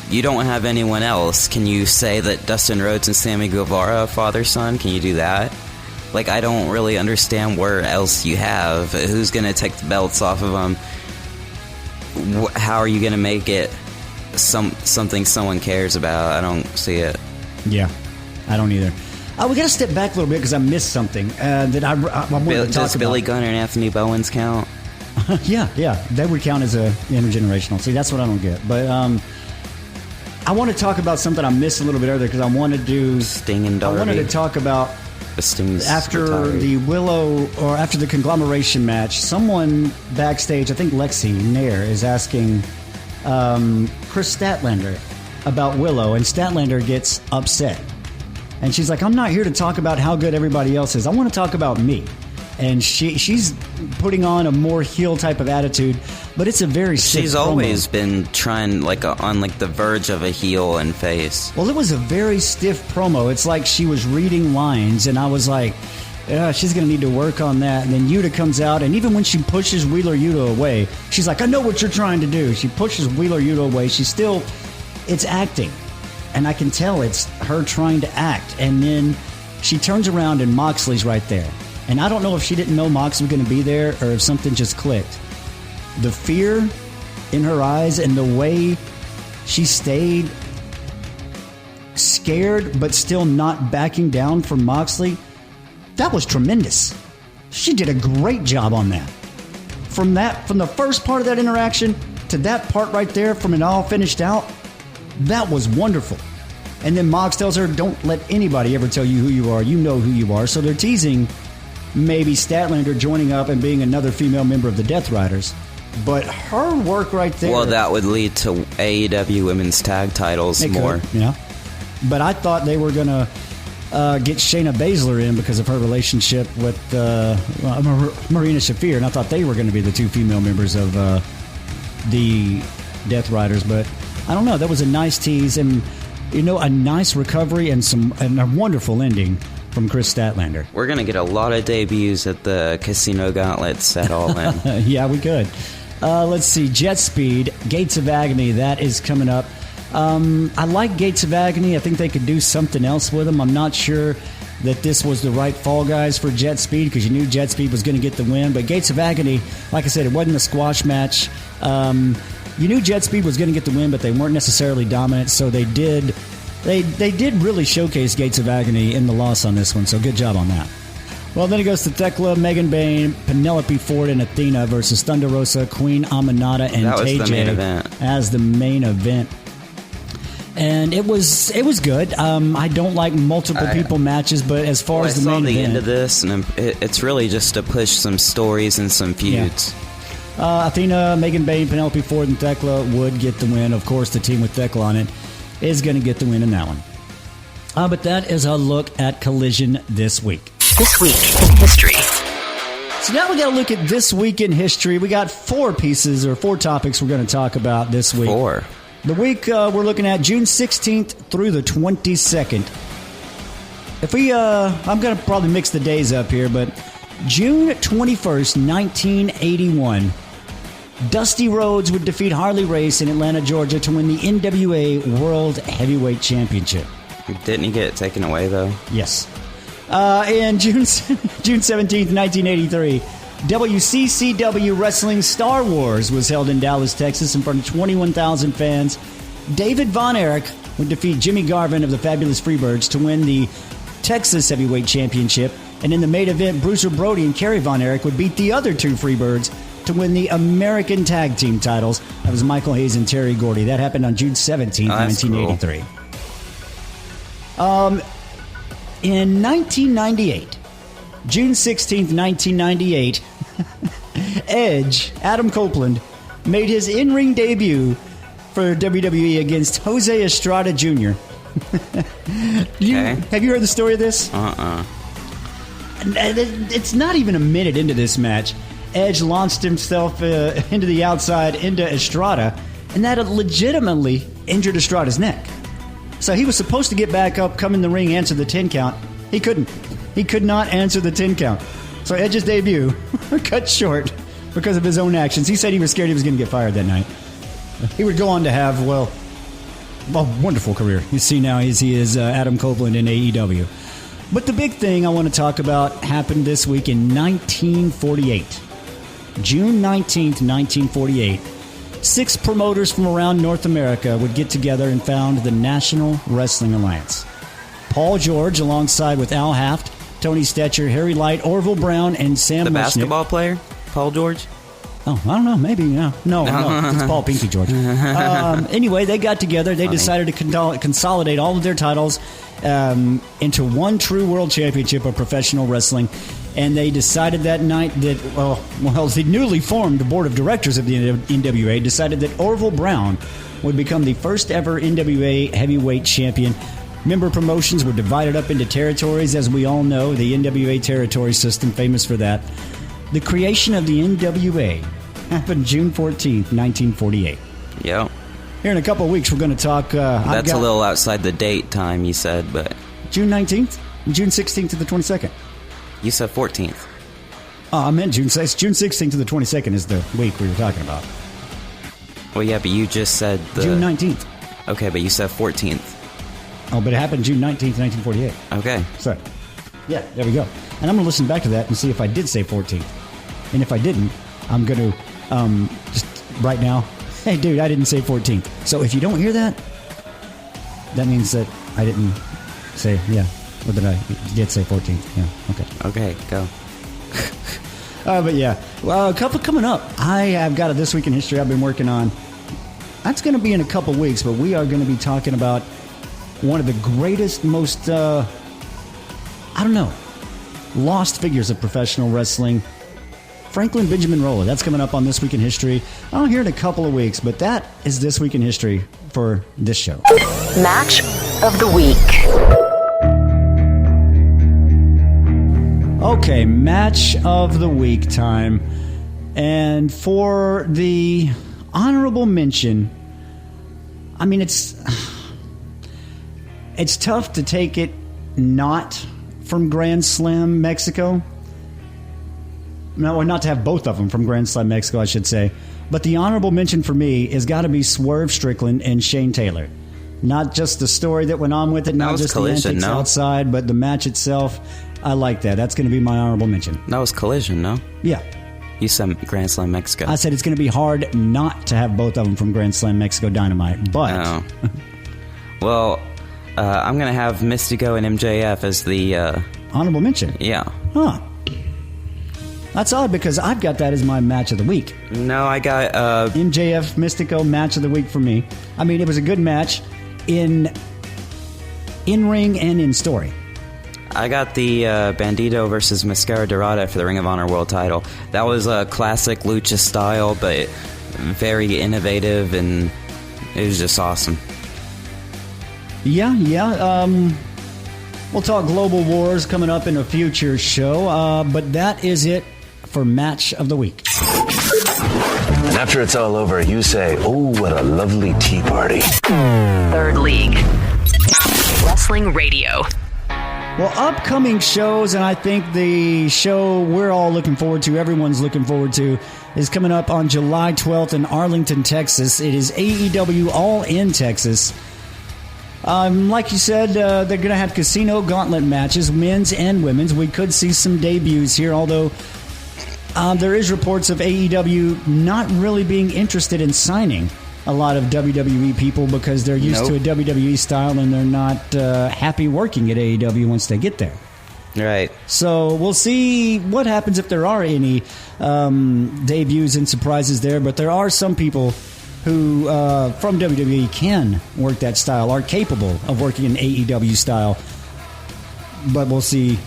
Speaker 11: you don't have anyone else. Can you say that Dustin Rhodes and Sammy Guevara father son? Can you do that? I don't really understand where else you have. Who's gonna take the belts off of them? How are you gonna make it something someone cares about? I don't see it.
Speaker 1: Yeah, I don't either. We got to step back a little bit because I missed something that I wanted to talk about.
Speaker 11: Does Billy Gunn and Anthony Bowens count?
Speaker 1: Yeah. That would count as a intergenerational. See, that's what I don't get. But I want to talk about something I missed a little bit earlier because I want to do
Speaker 11: Sting and Darby.
Speaker 1: I wanted to talk about after the conglomeration match. Someone backstage, I think Lexi Nair, is asking Chris Statlander about Willow, and Statlander gets upset. And she's like, I'm not here to talk about how good everybody else is. I want to talk about me. And she's putting on a more heel type of attitude, but it's a very stiff
Speaker 11: She's
Speaker 1: promo.
Speaker 11: always been trying on the verge of a heel and face.
Speaker 1: Well, it was a very stiff promo. It's like she was reading lines, and I was like, yeah, she's going to need to work on that. And then Yuta comes out, and even when she pushes Wheeler Yuta away, she's like, I know what you're trying to do. She pushes Wheeler Yuta away. It's acting. And I can tell it's her trying to act. And then she turns around, and Moxley's right there. And I don't know if she didn't know Mox was going to be there or if something just clicked. The fear in her eyes and the way she stayed scared but still not backing down from Moxley, that was tremendous. She did a great job on that. From the first part of that interaction to that part right there, from it all finished out, that was wonderful. And then Mox tells her, don't let anybody ever tell you who you are. You know who you are. So they're teasing maybe Statlander joining up and being another female member of the Death Riders. But her work right there...
Speaker 11: Well, that would lead to AEW women's tag titles more.
Speaker 1: Yeah. But I thought they were going to get Shayna Baszler in because of her relationship with Marina Shafir, and I thought they were going to be the two female members of the Death Riders. But I don't know. That was a nice tease and, a nice recovery and a wonderful ending from Chris Statlander.
Speaker 11: We're going to get a lot of debuts at the Casino Gauntlet set all in.
Speaker 1: Yeah, we could. Let's see. Jet Speed, Gates of Agony, that is coming up. I like Gates of Agony. I think they could do something else with them. I'm not sure that this was the right fall guys for Jet Speed because you knew Jet Speed was going to get the win. But Gates of Agony, like I said, it wasn't a squash match. You knew Jet Speed was going to get the win, but they weren't necessarily dominant, so they did really showcase Gates of Agony in the loss on this one, so good job on that. Well, then it goes to Thekla, Megan Bayne, Penelope Ford, and Athena versus Thunder Rosa, Queen Aminata, and
Speaker 11: that was
Speaker 1: TJ
Speaker 11: the main event.
Speaker 1: As the main event. And it was good. I don't like multiple people matches, but as far as the main event... I saw the
Speaker 11: end of this, and it's really just to push some stories and some feuds.
Speaker 1: Yeah. Athena, Megan Bayne, Penelope Ford, and Thekla would get the win. Of course, the team with Thekla on it is going to get the win in that one. But that is a look at Collision this week.
Speaker 4: This week in history.
Speaker 1: So now we got to look at this week in history. We got four topics we're going to talk about this week.
Speaker 11: Four.
Speaker 1: The week we're looking at June 16th through the 22nd. I'm going to probably mix the days up here, but June 21st, 1981, Dusty Rhodes would defeat Harley Race in Atlanta, Georgia to win the NWA World Heavyweight Championship.
Speaker 11: Didn't he get it taken away, though?
Speaker 1: Yes. And June 17th, 1983, WCCW Wrestling Star Wars was held in Dallas, Texas in front of 21,000 fans. David Von Erich would defeat Jimmy Garvin of the Fabulous Freebirds to win the Texas Heavyweight Championship. And in the main event, Bruiser Brody and Kerry Von Erich would beat the other two Freebirds to win the American Tag Team titles. That was Michael Hayes and Terry Gordy. That happened on June 17th, 1983. Cool. In 1998, June 16th, 1998, Edge, Adam Copeland, made his in-ring debut for WWE against Jose Estrada Jr. Have you heard the story of this? It's not even a minute into this match. Edge launched himself into the outside into Estrada, and that legitimately injured Estrada's neck. So he was supposed to get back up, come in the ring, answer the 10 count. He couldn't. He could not answer the 10 count. So Edge's debut cut short because of his own actions. He said he was scared he was going to get fired that night. He would go on to have, a wonderful career. You see now he is Adam Copeland in AEW. But the big thing I want to talk about happened this week in 1948. June 19th, 1948. 6 promoters from around North America would get together and found the National Wrestling Alliance. Paul George, alongside with Al Haft, Tony Stetcher, Harry Light, Orville Brown, and Sam
Speaker 11: The
Speaker 1: Mushnick.
Speaker 11: basketball player, Paul George?
Speaker 1: Oh, I don't know. Maybe, yeah. No, it's Paul Pinky, George. Anyway, they got together. They decided to consolidate all of their titles into one true world championship of professional wrestling. And they decided that night that, the newly formed board of directors of the NWA decided that Orville Brown would become the first ever NWA heavyweight champion. Member promotions were divided up into territories, as we all know, the NWA territory system, famous for that. The creation of the NWA happened June 14th, 1948.
Speaker 11: Yeah.
Speaker 1: Here in a couple of weeks, we're going to talk...
Speaker 11: That's a little outside the date time, you said, but...
Speaker 1: June 19th? June 16th to the 22nd.
Speaker 11: You said 14th.
Speaker 1: Oh, I meant June 6th. June 16th to the 22nd is the week we were talking about.
Speaker 11: Well, yeah, but you just said the...
Speaker 1: June 19th.
Speaker 11: Okay, but you said 14th.
Speaker 1: Oh, but it happened June 19th, 1948.
Speaker 11: Okay.
Speaker 1: So, yeah, there we go. And I'm going to listen back to that and see if I did say 14th. And if I didn't, I'm going to just right now, hey, dude, I didn't say 14th. So if you don't hear that, that means that I didn't say, or that I did say 14th. Yeah, okay.
Speaker 11: Okay, go.
Speaker 1: But yeah, well, a couple coming up. I have got a This Week in History I've been working on. That's going to be in a couple weeks, but we are going to be talking about one of the greatest, most, lost figures of professional wrestling, Franklin Benjamin Roller. That's coming up on This Week in History. I'll hear in a couple of weeks, but that is This Week in History for this show.
Speaker 4: Match of the Week.
Speaker 1: Okay, Match of the Week time. And for the honorable mention, I mean, it's tough to take it not from Grand Slam Mexico. No, or not to have both of them from Grand Slam Mexico, I should say. But the honorable mention for me has got to be Swerve Strickland and Shane Taylor. Not just the story that went on with it, not just
Speaker 11: Collision,
Speaker 1: the antics outside, but the match itself. I like that. That's going to be my honorable mention.
Speaker 11: That was Collision, no?
Speaker 1: Yeah.
Speaker 11: You said Grand Slam Mexico.
Speaker 1: I said it's going to be hard not to have both of them from Grand Slam Mexico Dynamite, but...
Speaker 11: Oh. Well, I'm going to have Mystico and MJF as the...
Speaker 1: honorable mention?
Speaker 11: Yeah.
Speaker 1: Huh. That's odd because I've got that as my match of the week.
Speaker 11: No, I got...
Speaker 1: MJF Mystico match of the week for me. I mean, it was a good match in ring and in story.
Speaker 11: I got the Bandito versus Mascara Dorada for the Ring of Honor World title. That was a classic lucha style, but very innovative, and it was just awesome.
Speaker 1: Yeah. We'll talk Global Wars coming up in a future show, but that is it for Match of the Week.
Speaker 15: And after it's all over, you say, "Oh, what a lovely tea party."
Speaker 4: Third League. Wrestling Radio.
Speaker 1: Well, upcoming shows, and I think the show we're all looking forward to, everyone's looking forward to, is coming up on July 12th in Arlington, Texas. It is AEW All In Texas. Like you said, they're going to have casino gauntlet matches, men's and women's. We could see some debuts here, although there is reports of AEW not really being interested in signing a lot of WWE people because they're used to a WWE style and they're not happy working at AEW once they get there.
Speaker 11: Right.
Speaker 1: So we'll see what happens if there are any debuts and surprises there, but there are some people who from WWE can work that style, are capable of working an AEW style, but we'll see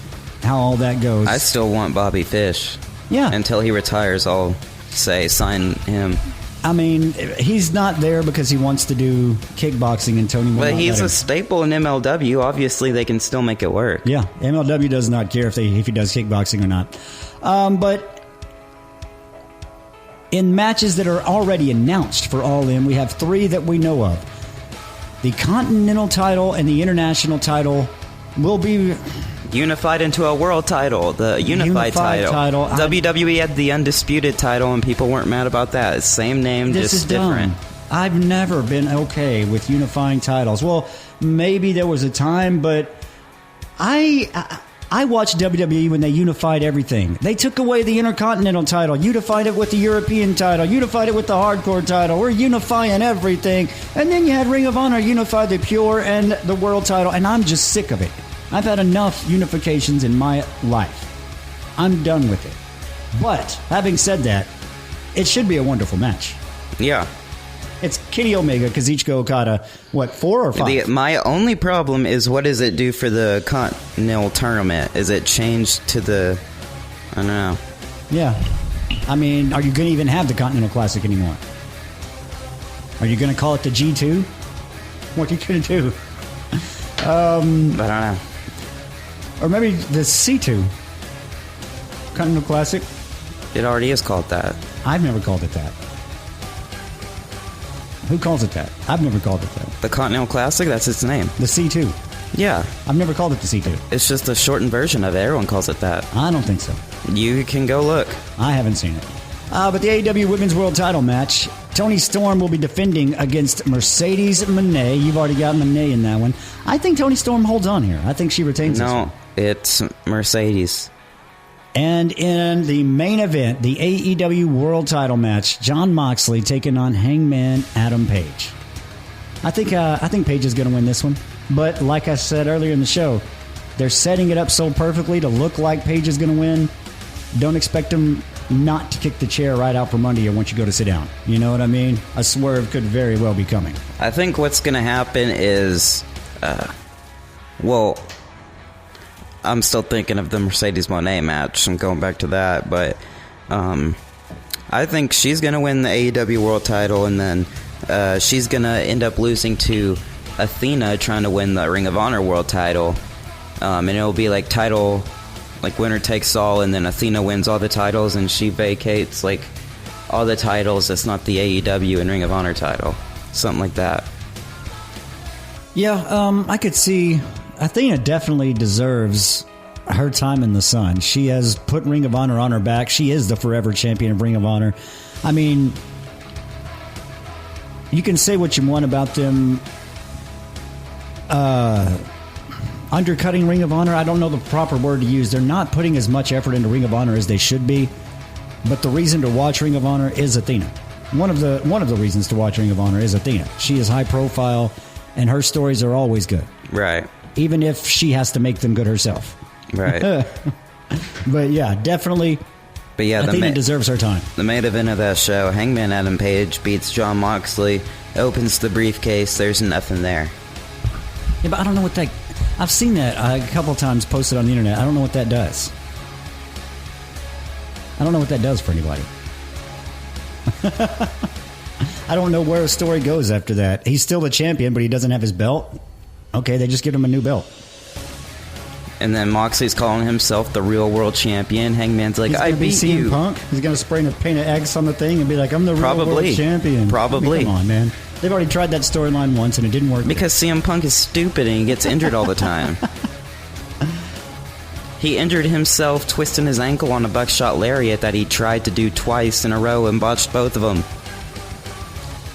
Speaker 1: how all that goes.
Speaker 11: I still want Bobby Fish.
Speaker 1: Yeah.
Speaker 11: Until he retires, I'll say sign him.
Speaker 1: I mean, he's not there because he wants to do kickboxing and Tony will
Speaker 11: But
Speaker 1: not
Speaker 11: he's
Speaker 1: let him.
Speaker 11: a staple in MLW. Obviously, they can still make it work.
Speaker 1: Yeah, MLW does not care if he does kickboxing or not. But in matches that are already announced for All In, we have 3 that we know of. The Continental title and the International title will be...
Speaker 11: unified into a world title, the unified title. WWE had the undisputed title, and people weren't mad about that. Same name,
Speaker 1: this
Speaker 11: just
Speaker 1: is
Speaker 11: different.
Speaker 1: Dumb. I've never been okay with unifying titles. Well, maybe there was a time, but I watched WWE when they unified everything. They took away the Intercontinental title, unified it with the European title, unified it with the Hardcore title. We're unifying everything. And then you had Ring of Honor unify the Pure and the World title, and I'm just sick of it. I've had enough unifications in my life. I'm done with it. But, having said that, it should be a wonderful match.
Speaker 11: Yeah.
Speaker 1: It's Kenny Omega, Kazuchika Okada, 4 or 5?
Speaker 11: My only problem is, what does it do for the Continental Tournament? Is it changed to the... I don't know.
Speaker 1: Yeah. I mean, are you going to even have the Continental Classic anymore? Are you going to call it the G2? What are you going to do?
Speaker 11: I don't know.
Speaker 1: Or maybe the C2. Continental Classic?
Speaker 11: It already is called that.
Speaker 1: I've never called it that. Who calls it that? I've never called it that.
Speaker 11: The Continental Classic? That's its name.
Speaker 1: The C2?
Speaker 11: Yeah.
Speaker 1: I've never called it the C2.
Speaker 11: It's just a shortened version of it. Everyone calls it that.
Speaker 1: I don't think so.
Speaker 11: You can go look.
Speaker 1: I haven't seen it. But the AEW Women's World Title match, Toni Storm will be defending against Mercedes Moné. You've already got Moné in that one. I think Toni Storm holds on here. I think she retains this one.
Speaker 11: No, it's Mercedes.
Speaker 1: And in the main event, the AEW World Title match, Jon Moxley taking on Hangman Adam Page. I think Page is going to win this one. But like I said earlier in the show, they're setting it up so perfectly to look like Page is going to win. Don't expect him not to kick the chair right out from under you once you go to sit down. You know what I mean? A swerve could very well be coming.
Speaker 11: I think what's going to happen is, I'm still thinking of the Mercedes Moné match and going back to that, but I think she's going to win the AEW World Title, and then she's going to end up losing to Athena trying to win the Ring of Honor World Title, and it'll be like title, like winner takes all, and then Athena wins all the titles and she vacates like all the titles that's not the AEW and Ring of Honor title, something like that.
Speaker 1: Yeah, I could see Athena definitely deserves her time in the sun. She has put Ring of Honor on her back. She is the forever champion of Ring of Honor. I mean, you can say what you want about them undercutting Ring of Honor. I don't know the proper word to use. They're not putting as much effort into Ring of Honor as they should be. But the reason to watch Ring of Honor is Athena. One of the reasons to watch Ring of Honor is Athena. She is high profile, and her stories are always good.
Speaker 11: Right.
Speaker 1: Even if she has to make them good herself.
Speaker 11: Right.
Speaker 1: But yeah, definitely.
Speaker 11: But yeah,
Speaker 1: Athena deserves her time.
Speaker 11: The main event of that show, Hangman Adam Page beats Jon Moxley, opens the briefcase. There's nothing there.
Speaker 1: Yeah, but I don't know what that... I've seen that a couple times posted on the internet. I don't know what that does. I don't know what that does for anybody. I don't know where a story goes after that. He's still the champion, but he doesn't have his belt. Okay, they just give him a new belt.
Speaker 11: And then Moxley's calling himself the real world champion. Hangman's like, I beat you.
Speaker 1: Punk? He's going to spray a paint of X on the thing and be like, I'm the real world champion.
Speaker 11: Probably.
Speaker 1: I mean, come on, man. They've already tried that storyline once and it didn't work.
Speaker 11: Because CM Punk is stupid and he gets injured all the time. He injured himself twisting his ankle on a buckshot lariat that he tried to do twice in a row and botched both of them.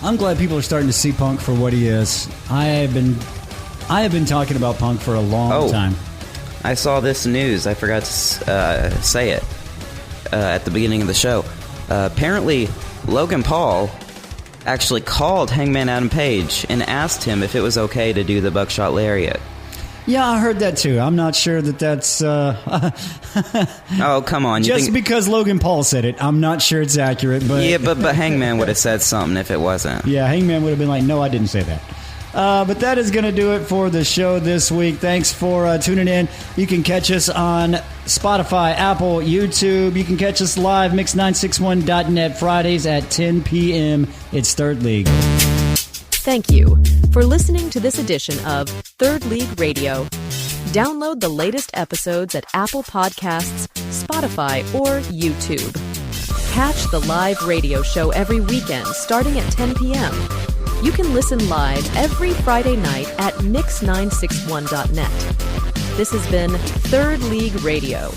Speaker 1: I'm glad people are starting to see Punk for what he is. I have been talking about Punk for a long time.
Speaker 11: I saw this news. I forgot to say it at the beginning of the show. Apparently, Logan Paul actually called Hangman Adam Page and asked him if it was okay to do the buckshot lariat.
Speaker 1: Yeah, I heard that too. I'm not sure that that's...
Speaker 11: oh, come on.
Speaker 1: Just because Logan Paul said it, I'm not sure it's accurate. But
Speaker 11: yeah, but Hangman would have said something if it wasn't.
Speaker 1: Yeah, Hangman would have been like, no, I didn't say that. But that is going to do it for the show this week. Thanks for tuning in. You can catch us on Spotify, Apple, YouTube. You can catch us live, mix961.net, Fridays at 10 p.m. It's Third League.
Speaker 4: Thank you for listening to this edition of Third League Radio. Download the latest episodes at Apple Podcasts, Spotify, or YouTube. Catch the live radio show every weekend starting at 10 p.m. You can listen live every Friday night at mix961.net. This has been Third League Radio.